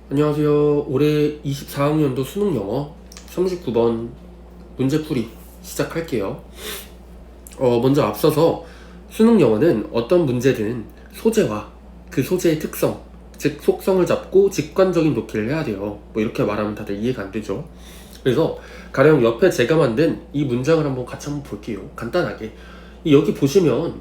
안녕하세요. 올해 24학년도 수능 영어 39번 문제풀이 시작할게요. 먼저 앞서서 수능 영어는 어떤 문제든 소재와 그 소재의 특성, 즉 속성을 잡고 직관적인 독해를 해야 돼요. 뭐 이렇게 말하면 다들 이해가 안 되죠. 그래서 가령 옆에 제가 만든 이 문장을 같이 한번 볼게요. 간단하게. 여기 보시면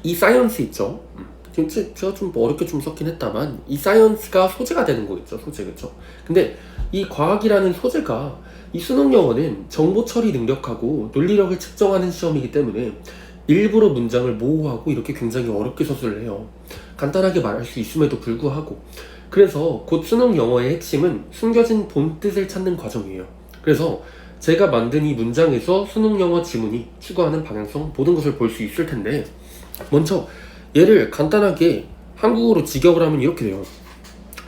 이 사이언스 있죠. 지금 제가 좀 어렵게 좀 썼긴 했다만 이 사이언스가 소재가 되는 거겠죠. 소재, 그쵸? 근데 이 과학이라는 소재가 이 수능 영어는 정보 처리 능력하고 논리력을 측정하는 시험이기 때문에 일부러 문장을 모호하고 이렇게 굉장히 어렵게 서술을 해요. 간단하게 말할 수 있음에도 불구하고. 그래서 곧 수능 영어의 핵심은 숨겨진 본뜻을 찾는 과정이에요. 그래서 제가 만든 이 문장에서 수능 영어 지문이 추구하는 방향성 모든 것을 볼 수 있을 텐데, 먼저 얘를 간단하게 한국어로 직역을 하면 이렇게 돼요.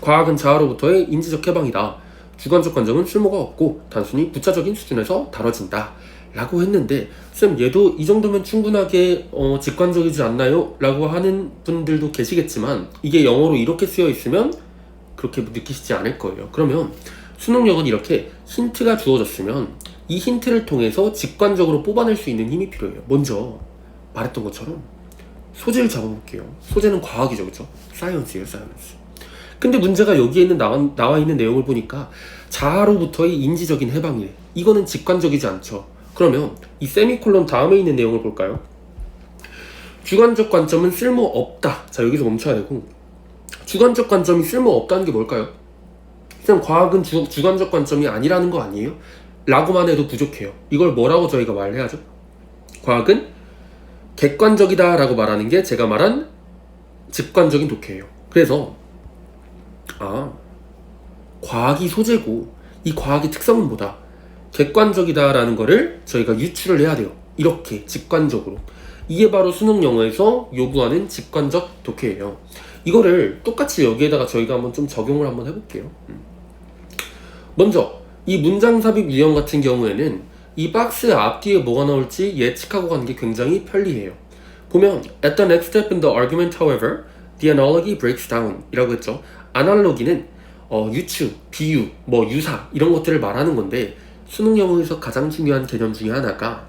과학은 자아로부터의 인지적 해방이다. 주관적 관점은 쓸모가 없고 단순히 부차적인 수준에서 다뤄진다 라고 했는데, 쌤 얘도 이 정도면 충분하게 직관적이지 않나요? 라고 하는 분들도 계시겠지만 이게 영어로 이렇게 쓰여 있으면 그렇게 느끼시지 않을 거예요. 그러면 수능 영어는 이렇게 힌트가 주어졌으면 이 힌트를 통해서 직관적으로 뽑아낼 수 있는 힘이 필요해요. 먼저 말했던 것처럼 소재를 잡아볼게요. 소재는 과학이죠, 그쵸? 사이언스예요, 사이언스. 근데 문제가 여기에 있는 나와 있는 내용을 보니까 자아로부터의 인지적인 해방이래. 이거는 직관적이지 않죠. 그러면 이 세미콜론 다음에 있는 내용을 볼까요? 주관적 관점은 쓸모없다. 자, 여기서 멈춰야 되고, 주관적 관점이 쓸모없다는 게 뭘까요? 그냥 과학은 주관적 관점이 아니라는 거 아니에요? 라고만 해도 부족해요. 이걸 뭐라고 저희가 말해야죠? 과학은 객관적이다 라고 말하는 게 제가 말한 직관적인 독해예요. 그래서 과학이 소재고 이 과학의 특성은 뭐다? 객관적이다 라는 거를 저희가 유추를 해야 돼요. 이렇게 직관적으로. 이게 바로 수능 영어에서 요구하는 직관적 독해예요. 이거를 똑같이 여기에다가 저희가 한번 좀 적용을 한번 해볼게요. 먼저 이 문장 삽입 유형 같은 경우에는 이 박스 앞뒤에 뭐가 나올지 예측하고 가는 게 굉장히 편리해요. 보면 at the next step in the argument, however, the analogy breaks down 이라고 했죠. 아날로기는 유추, 비유, 유사 이런 것들을 말하는 건데, 수능 영어에서 가장 중요한 개념 중에 하나가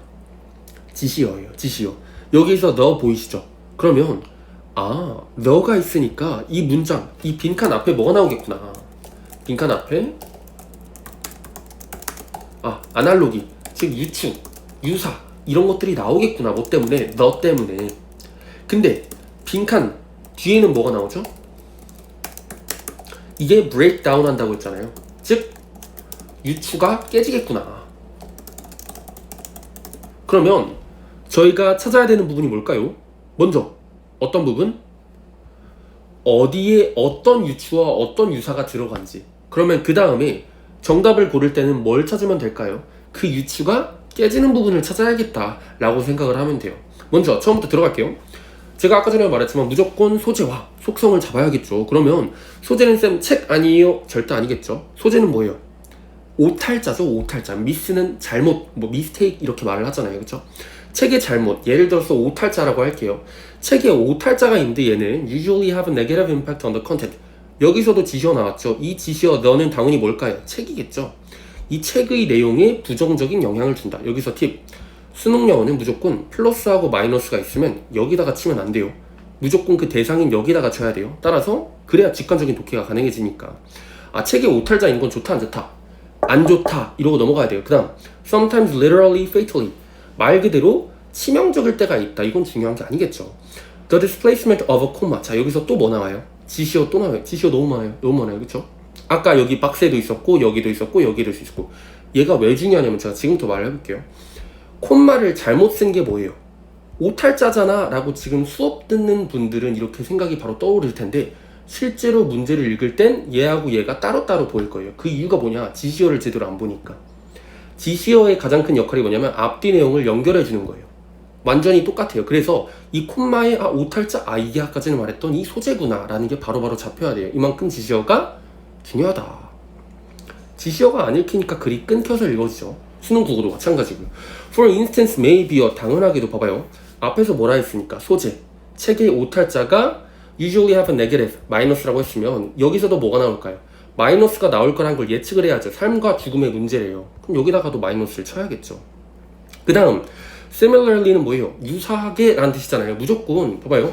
지시어예요. 지시어. 여기서 너 보이시죠? 그러면 너가 있으니까 이 문장, 이 빈칸 앞에 뭐가 나오겠구나. 빈칸 앞에 아날로기, 즉 유추, 유사 이런 것들이 나오겠구나. 뭐 때문에? 너 때문에. 근데 빈칸 뒤에는 뭐가 나오죠? 이게 break down 한다고 했잖아요. 즉 유추가 깨지겠구나. 그러면 저희가 찾아야 되는 부분이 뭘까요? 먼저 어떤 부분? 어디에 어떤 유추와 어떤 유사가 들어간지. 그러면 그 다음에 정답을 고를 때는 뭘 찾으면 될까요? 그 유추가 깨지는 부분을 찾아야겠다 라고 생각을 하면 돼요. 먼저 처음부터 들어갈게요. 제가 아까 전에 말했지만 무조건 소재와 속성을 잡아야겠죠. 그러면 소재는 쌤 책 아니에요? 절대 아니겠죠. 소재는 뭐예요? 오탈자죠. 오탈자. 미스는 잘못, 미스테이크 이렇게 말을 하잖아요. 그렇죠? 책의 잘못, 예를 들어서 오탈자라고 할게요. 책에 오탈자가 있는데 얘는 usually have a negative impact on the content. 여기서도 지시어 나왔죠. 이 지시어 너는 당연히 뭘까요? 책이겠죠. 이 책의 내용에 부정적인 영향을 준다. 여기서 팁. 수능 영어는 무조건 플러스하고 마이너스가 있으면 여기다가 치면 안 돼요. 무조건 그 대상인 여기다가 쳐야 돼요. 따라서 그래야 직관적인 독해가 가능해지니까. 책에 오탈자 있는 건 좋다 안 좋다? 안 좋다 이러고 넘어가야 돼요. 그 다음 sometimes literally fatally, 말 그대로 치명적일 때가 있다. 이건 중요한 게 아니겠죠. The displacement of a comma. 자, 여기서 또 뭐 나와요? 지시어 또 나와요. 지시어 너무 많아요. 그쵸? 아까 여기 박스에도 있었고 여기도 있었고 여기도 있었고. 얘가 왜 중요하냐면 제가 지금부터 말을 해볼게요. 콤마를 잘못 쓴 게 뭐예요? 오탈자잖아 라고 지금 수업 듣는 분들은 이렇게 생각이 바로 떠오를 텐데, 실제로 문제를 읽을 땐 얘하고 얘가 따로따로 보일 거예요. 그 이유가 뭐냐? 지시어를 제대로 안 보니까. 지시어의 가장 큰 역할이 뭐냐면 앞뒤 내용을 연결해 주는 거예요. 완전히 똑같아요. 그래서 이 콤마에 오탈자, 이게 아까 전에 말했던 이 소재구나 라는 게 바로바로 잡혀야 돼요. 이만큼 지시어가 중요하다. 지시어가 안 읽히니까 글이 끊겨서 읽어지죠. 수능 국어도 마찬가지고요. For instance, maybe요. 당연하게도 봐봐요. 앞에서 뭐라 했으니까 소재. 책의 오탈자가 usually have a negative, 마이너스라고 했으면 여기서도 뭐가 나올까요? 마이너스가 나올 거란 걸 예측을 해야죠. 삶과 죽음의 문제래요. 그럼 여기다가도 마이너스를 쳐야겠죠. 그 다음 similarly는 뭐예요? 유사하게 라는 뜻이잖아요. 무조건 봐봐요.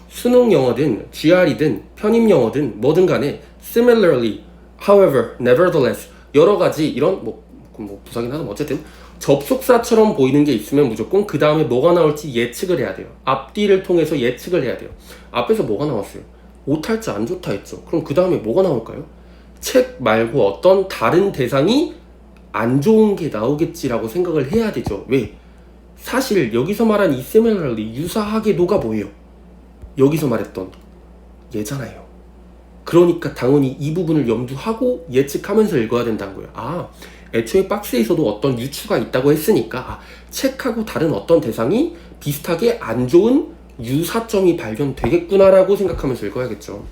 수능 영어든 GR이든 편입 영어든 뭐든 간에 similarly, however, nevertheless 여러 가지 이런 뭐 부사긴 하든 어쨌든 접속사처럼 보이는 게 있으면 무조건 그 다음에 뭐가 나올지 예측을 해야 돼요. 앞뒤를 통해서 예측을 해야 돼요. 앞에서 뭐가 나왔어요? 오탈자 안 좋다 했죠. 그럼 그 다음에 뭐가 나올까요? 책 말고 어떤 다른 대상이 안 좋은 게 나오겠지라고 생각을 해야 되죠. 왜? 사실 여기서 말한 이 similarly 유사하게도가 뭐예요? 여기서 말했던 얘잖아요. 그러니까 당연히 이 부분을 염두하고 예측하면서 읽어야 된다는 거예요. 아, 애초에 박스에서도 어떤 유추가 있다고 했으니까 책하고 다른 어떤 대상이 비슷하게 안 좋은 유사점이 발견되겠구나라고 생각하면서 읽어야겠죠.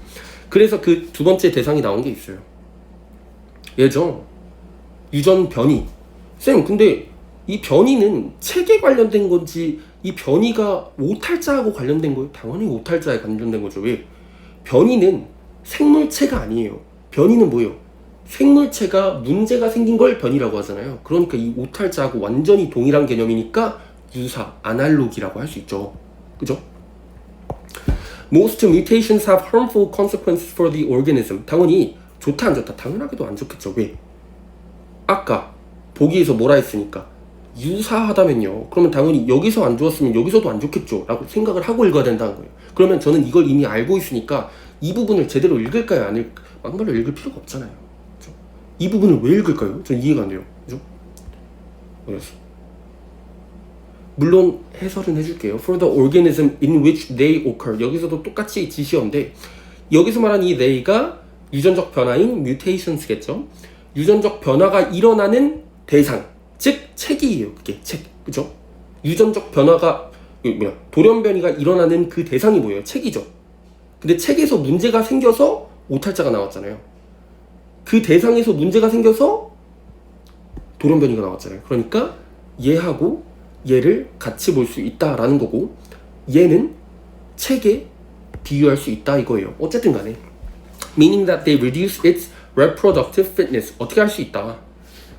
그래서 그 두 번째 대상이 나온 게 있어요. 얘죠. 유전 변이. 쌤, 근데 이 변이는 책에 관련된 건지 이 변이가 오탈자하고 관련된 거예요? 당연히 오탈자에 관련된 거죠. 왜? 변이는 생물체가 아니에요. 변이는 뭐예요? 생물체가 문제가 생긴 걸 변이라고 하잖아요. 그러니까 이 오탈자하고 완전히 동일한 개념이니까 유사, 아날로기라고 할 수 있죠. 그죠? Most mutations have harmful consequences for the organism. 당연히 좋다 안 좋다? 당연하게도 안 좋겠죠. 왜? 아까 보기에서 뭐라 했으니까 유사하다면요. 그러면 당연히 여기서 안 좋았으면 여기서도 안 좋겠죠. 라고 생각을 하고 읽어야 된다는 거예요. 그러면 저는 이걸 이미 알고 있으니까 이 부분을 제대로 읽을까요? 안 읽을까요? 막말로 읽을 필요가 없잖아요. 그렇죠? 이 부분을 왜 읽을까요? 전 이해가 안 돼요. 그죠? 그래서 물론 해설은 해줄게요. For the organism in which they occur. 여기서도 똑같이 지시어인데 여기서 말하는 이 they가 유전적 변화인 mutations겠죠. 유전적 변화가 일어나는 대상, 즉 책이에요. 그게 책, 그죠? 유전적 변화가 돌연변이가 일어나는 그 대상이 뭐예요? 책이죠. 근데 책에서 문제가 생겨서 오탈자가 나왔잖아요. 그 대상에서 문제가 생겨서 돌연변이가 나왔잖아요. 그러니까 얘하고 얘를 같이 볼 수 있다라는 거고 얘는 책에 비유할 수 있다 이거예요. 어쨌든 간에 meaning that they reduce its reproductive fitness. 어떻게 할 수 있다?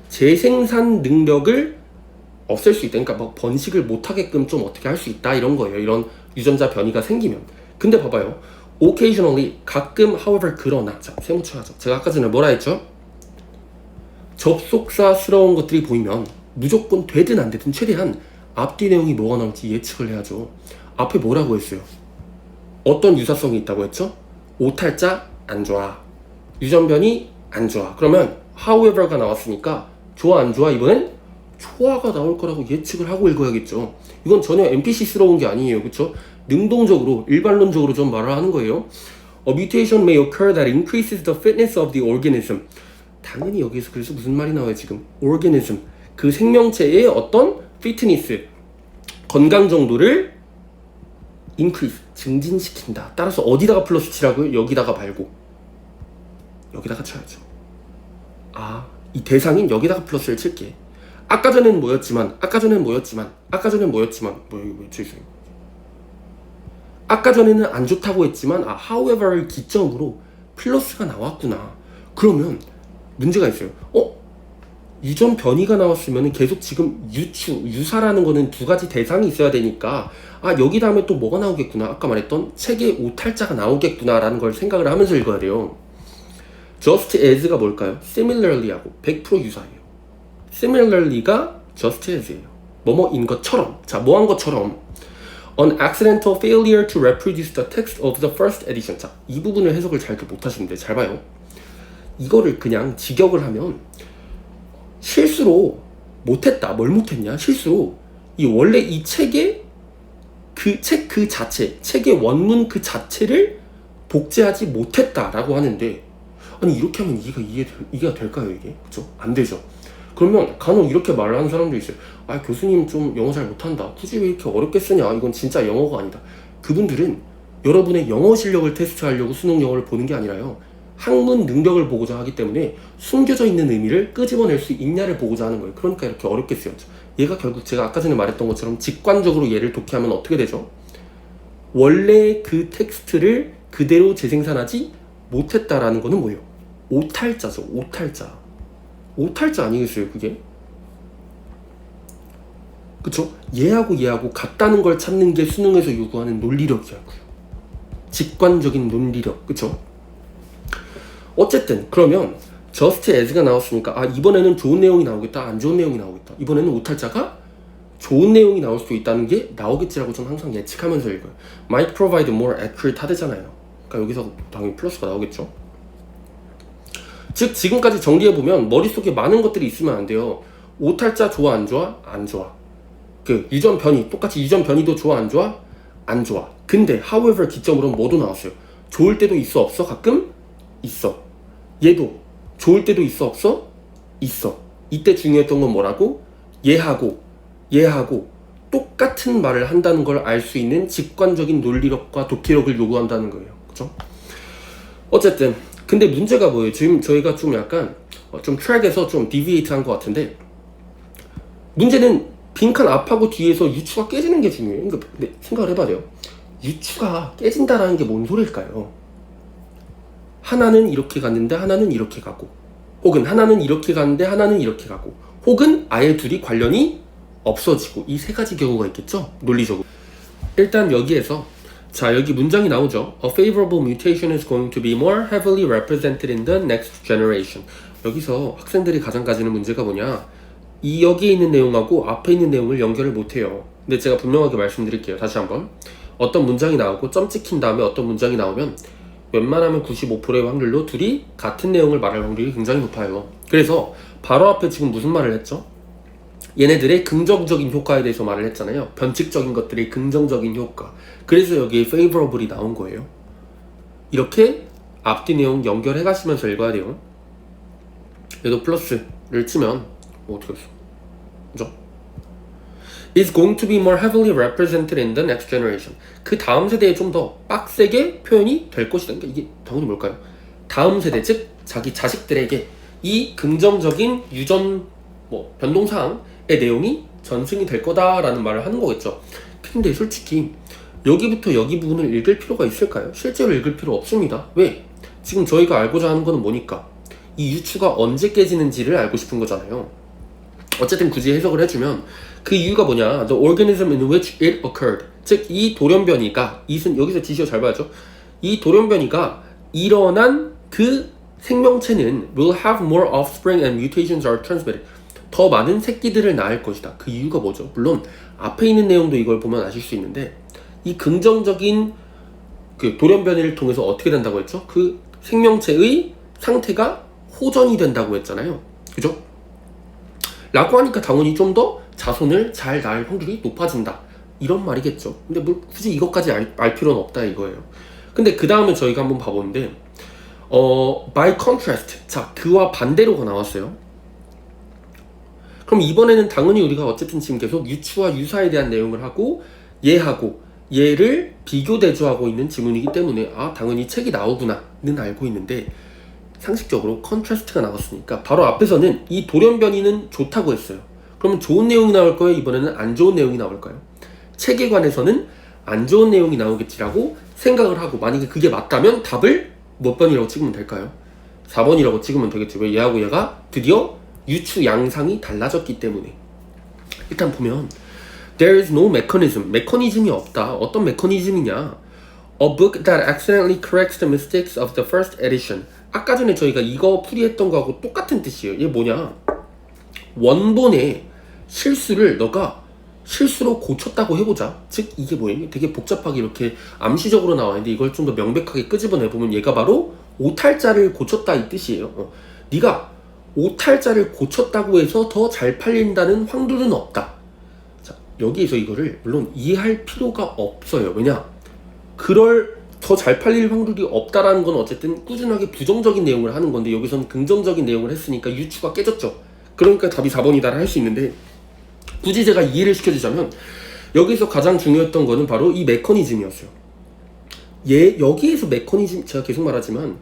재생산 능력을 없앨 수 있다. 그러니까 막 번식을 못하게끔 좀 어떻게 할 수 있다 이런 거예요. 이런 유전자 변이가 생기면. 근데 봐봐요. occasionally 가끔 however 그러나 자 세모쳐야죠. 제가 아까 전에 뭐라 했죠? 접속사스러운 것들이 보이면 무조건 되든 안 되든 최대한 앞뒤 내용이 뭐가 나올지 예측을 해야죠. 앞에 뭐라고 했어요? 어떤 유사성이 있다고 했죠? 오탈자 안 좋아. 유전변이 안 좋아. 그러면 however가 나왔으니까 좋아 안 좋아? 이번엔 좋아가 나올 거라고 예측을 하고 읽어야겠죠. 이건 전혀 NPC스러운 게 아니에요. 그쵸? 능동적으로 일반론적으로 좀 말을 하는 거예요. A mutation may occur that increases the fitness of the organism. 당연히 여기서 그래서 무슨 말이 나와요 지금? organism. 그 생명체의 어떤 fitness, 건강 정도를 increase, 증진시킨다. 따라서 어디다가 플러스 치라고요? 여기다가 말고 여기다가 쳐야죠. 아, 이 대상인 여기다가 플러스를 칠게. 아까 전엔 뭐였지만 아까 전엔 뭐였지만 있어요. 아까 전에는 안 좋다고 했지만 however를 기점으로 플러스가 나왔구나. 그러면 문제가 있어요. 유전 변이가 나왔으면 계속 지금 유사라는 거는 두 가지 대상이 있어야 되니까 여기 다음에 또 뭐가 나오겠구나. 아까 말했던 책에 오탈자가 나오겠구나 라는 걸 생각을 하면서 읽어야 돼요. just as가 뭘까요? similarly 하고 100% 유사해요. similarly가 just as예요. 뭐뭐인 것처럼. 자, 뭐한 것처럼 An accidental failure to reproduce the text of the first edition. 자, 이 부분을 해석을 잘 못하시는데 잘 봐요. 이거를 그냥 직역을 하면 실수로 못했다. 뭘 못했냐? 실수로 이 원래 이 책의 그 책 그 자체, 책의 원문 그 자체를 복제하지 못했다라고 하는데 아니 이렇게 하면 이해가 될까요 이게? 그쵸? 안 되죠. 그러면 간혹 이렇게 말을 하는 사람도 있어요. 교수님 좀 영어 잘 못한다. 굳이 왜 이렇게 어렵게 쓰냐? 이건 진짜 영어가 아니다. 그분들은 여러분의 영어 실력을 테스트하려고 수능 영어를 보는 게 아니라요. 학문 능력을 보고자 하기 때문에 숨겨져 있는 의미를 끄집어낼 수 있냐를 보고자 하는 거예요. 그러니까 이렇게 어렵게 쓰였죠. 얘가 결국 제가 아까 전에 말했던 것처럼 직관적으로 얘를 독해하면 어떻게 되죠? 원래 그 텍스트를 그대로 재생산하지 못했다라는 거는 뭐예요? 오탈자죠. 오탈자. 오탈자 아니겠어요 그게? 그쵸? 얘하고 같다는 걸 찾는 게 수능에서 요구하는 논리력이라고요. 직관적인 논리력. 그쵸? 어쨌든 그러면 just as가 나왔으니까 이번에는 좋은 내용이 나오겠다, 안 좋은 내용이 나오겠다. 이번에는 오탈자가 좋은 내용이 나올 수 있다는 게 나오겠지라고 저는 항상 예측하면서 읽어요. might provide more accurate 하대잖아요. 그러니까 여기서 당연히 플러스가 나오겠죠. 즉 지금까지 정리해보면 머릿속에 많은 것들이 있으면 안 돼요. 오탈자 좋아 안 좋아? 안 좋아. 그 유전 변이, 똑같이 유전 변이도 좋아 안 좋아? 안 좋아. 근데 however 기점으로는 뭐도 나왔어요. 좋을 때도 있어 없어? 가끔 있어. 얘도 좋을 때도 있어 없어? 있어. 이때 중요했던 건 뭐라고? 얘하고 똑같은 말을 한다는 걸 알 수 있는 직관적인 논리력과 독해력을 요구한다는 거예요. 그죠? 어쨌든 근데 문제가 뭐예요? 지금 저희가 좀 약간 좀 트랙에서 좀 디비에이트 한 것 같은데, 문제는 빈칸 앞하고 뒤에서 유추가 깨지는 게 중요해요. 그러니까 생각을 해봐요. 유추가 깨진다라는 게 뭔 소리일까요? 하나는 이렇게 갔는데 하나는 이렇게 가고, 혹은 하나는 이렇게 갔는데 하나는 이렇게 가고, 혹은 아예 둘이 관련이 없어지고, 이 세 가지 경우가 있겠죠? 논리적으로. 일단 여기에서 자 여기 문장이 나오죠. A favorable mutation is going to be more heavily represented in the next generation. 여기서 학생들이 가장 가지는 문제가 뭐냐, 이 여기에 있는 내용하고 앞에 있는 내용을 연결을 못해요. 근데 제가 분명하게 말씀드릴게요. 다시 한번. 어떤 문장이 나오고 점 찍힌 다음에 어떤 문장이 나오면 웬만하면 95%의 확률로 둘이 같은 내용을 말할 확률이 굉장히 높아요. 그래서 바로 앞에 지금 무슨 말을 했죠? 얘네들의 긍정적인 효과에 대해서 말을 했잖아요. 변칙적인 것들의 긍정적인 효과. 그래서 여기에 favorable이 나온 거예요. 이렇게 앞뒤 내용 연결해 가시면서 읽어야 돼요. 얘도 플러스를 치면 어떻게 했어? 그죠? is going to be more heavily represented in the next generation. 그 다음 세대에 좀 더 빡세게 표현이 될 것이다. 그러니까 이게 당연히 뭘까요? 다음 세대, 즉 자기 자식들에게 이 긍정적인 유전 변동사항의 내용이 전승이 될 거다라는 말을 하는 거겠죠. 근데 솔직히 여기부터 여기 부분을 읽을 필요가 있을까요? 실제로 읽을 필요 없습니다. 왜? 지금 저희가 알고자 하는 거는 뭐니까? 이 유추가 언제 깨지는지를 알고 싶은 거잖아요. 어쨌든 굳이 해석을 해주면 그 이유가 뭐냐, the organism in which it occurred, 즉 이 돌연변이가, 이은 여기서 지시어 잘 봐야죠. 이 돌연변이가 일어난 그 생명체는 will have more offspring and mutations are transmitted, 더 많은 새끼들을 낳을 것이다. 그 이유가 뭐죠? 물론 앞에 있는 내용도 이걸 보면 아실 수 있는데, 이 긍정적인 그 돌연변이를 통해서 어떻게 된다고 했죠? 그 생명체의 상태가 호전이 된다고 했잖아요. 그죠? 라고 하니까 당연히 좀 더 자손을 잘 낳을 확률이 높아진다, 이런 말이겠죠. 근데 뭐 굳이 이것까지 알 필요는 없다 이거예요. 근데 그 다음에 저희가 한번 봐보는데 by contrast, 자 그와 반대로가 나왔어요. 그럼 이번에는 당연히 우리가 어쨌든 지금 계속 유추와 유사에 대한 내용을 하고 얘하고 얘를 비교 대조하고 있는 지문이기 때문에 당연히 책이 나오구나는 알고 있는데, 상식적으로 컨트라스트가 나왔으니까 바로 앞에서는 이 돌연변이는 좋다고 했어요. 그러면 좋은 내용이 나올까요? 이번에는 안 좋은 내용이 나올까요? 책에 관해서는 안 좋은 내용이 나오겠지라고 생각을 하고, 만약에 그게 맞다면 답을 몇 번이라고 찍으면 될까요? 4번이라고 찍으면 되겠죠. 왜? 얘하고 얘가 드디어 유추 양상이 달라졌기 때문에. 일단 보면 there is no mechanism, 메커니즘이 없다. 어떤 메커니즘이냐? A book that accidentally corrects the mistakes of the first edition. 아까 전에 저희가 이거 풀이했던 거하고 똑같은 뜻이에요. 이게 뭐냐? 원본의 실수를 너가 실수로 고쳤다고 해보자. 즉 이게 뭐예요? 되게 복잡하게 이렇게 암시적으로 나와 있는데 이걸 좀 더 명백하게 끄집어내보면 얘가 바로 오탈자를 고쳤다 이 뜻이에요. 네가 오탈자를 고쳤다고 해서 더 잘 팔린다는 확률은 없다. 자, 여기에서 이거를 물론 이해할 필요가 없어요. 왜냐? 그럴 더 잘 팔릴 확률이 없다라는 건 어쨌든 꾸준하게 부정적인 내용을 하는 건데, 여기서는 긍정적인 내용을 했으니까 유추가 깨졌죠. 그러니까 답이 4번이다 할 수 있는데, 굳이 제가 이해를 시켜주자면 여기서 가장 중요했던 거는 바로 이 메커니즘이었어요. 여기에서 메커니즘, 제가 계속 말하지만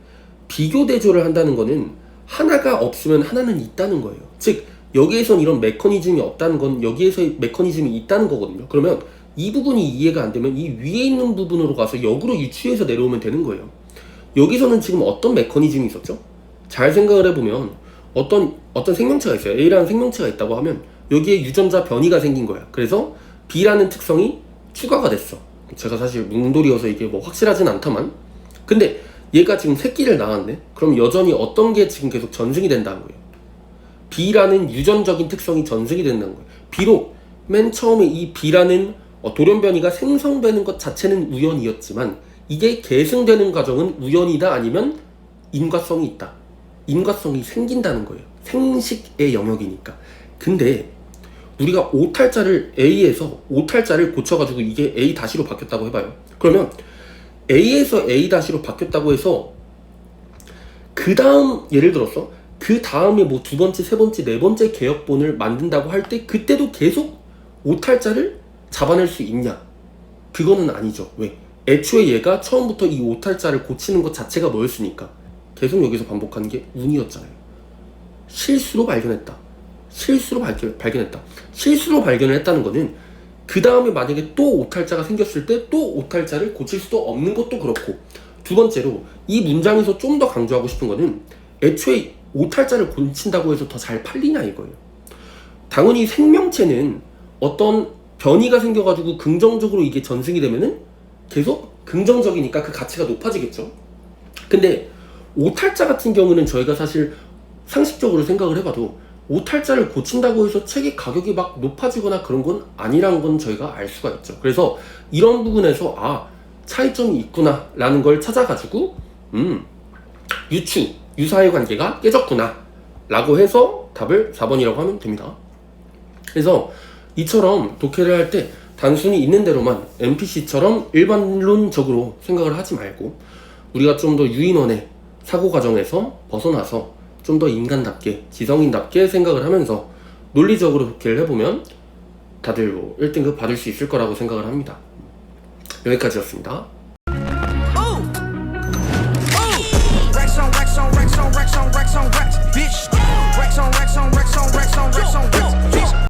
비교 대조를 한다는 거는 하나가 없으면 하나는 있다는 거예요. 즉 여기에선 이런 메커니즘이 없다는 건 여기에서의 메커니즘이 있다는 거거든요. 그러면 이 부분이 이해가 안 되면 이 위에 있는 부분으로 가서 역으로 유추해서 내려오면 되는 거예요. 여기서는 지금 어떤 메커니즘이 있었죠? 잘 생각을 해보면 어떤 생명체가 있어요. A라는 생명체가 있다고 하면 여기에 유전자 변이가 생긴 거야. 그래서 B라는 특성이 추가가 됐어. 제가 사실 뭉돌이어서 이게 뭐 확실하진 않다만, 근데 얘가 지금 새끼를 낳았네. 그럼 여전히 어떤 게 지금 계속 전승이 된다는 거예요. B라는 유전적인 특성이 전승이 된다는 거예요. 비록 맨 처음에 이 B라는 돌연변이가 생성되는 것 자체는 우연이었지만 이게 계승되는 과정은 우연이다 아니면 인과성이 있다. 인과성이 생긴다는 거예요. 생식의 영역이니까. 근데 우리가 오탈자를 A에서 오탈자를 고쳐가지고 이게 A-로 바뀌었다고 해봐요. 그러면 A에서 A-로 바뀌었다고 해서 그 다음 예를 들어서 그 다음에 뭐 두 번째, 세 번째, 네 번째 개혁본을 만든다고 할 때 그때도 계속 오탈자를 잡아낼 수 있냐? 그거는 아니죠. 왜? 애초에 얘가 처음부터 이 오탈자를 고치는 것 자체가 뭐였으니까. 계속 여기서 반복하는 게 운이었잖아요. 실수로 발견했다. 실수로 발견했다. 실수로 발견을 했다는 거는 그 다음에 만약에 또 오탈자가 생겼을 때 또 오탈자를 고칠 수도 없는 것도 그렇고, 두 번째로 이 문장에서 좀 더 강조하고 싶은 거는 애초에 오탈자를 고친다고 해서 더 잘 팔리냐 이거예요. 당연히 생명체는 어떤 변이가 생겨가지고 긍정적으로 이게 전승이 되면은 계속 긍정적이니까 그 가치가 높아지겠죠. 근데 오탈자 같은 경우는 저희가 사실 상식적으로 생각을 해봐도 오탈자를 고친다고 해서 책의 가격이 막 높아지거나 그런 건 아니라는 건 저희가 알 수가 있죠. 그래서 이런 부분에서 차이점이 있구나 라는 걸 찾아가지고 유사의 관계가 깨졌구나 라고 해서 답을 4번이라고 하면 됩니다. 그래서 이처럼 독해를 할 때 단순히 있는 대로만 NPC처럼 일반론적으로 생각을 하지 말고 우리가 좀 더 유인원의 사고 과정에서 벗어나서 좀 더 인간답게, 지성인답게 생각을 하면서 논리적으로 독해를 해보면 다들 뭐 1등급 받을 수 있을 거라고 생각을 합니다. 여기까지였습니다.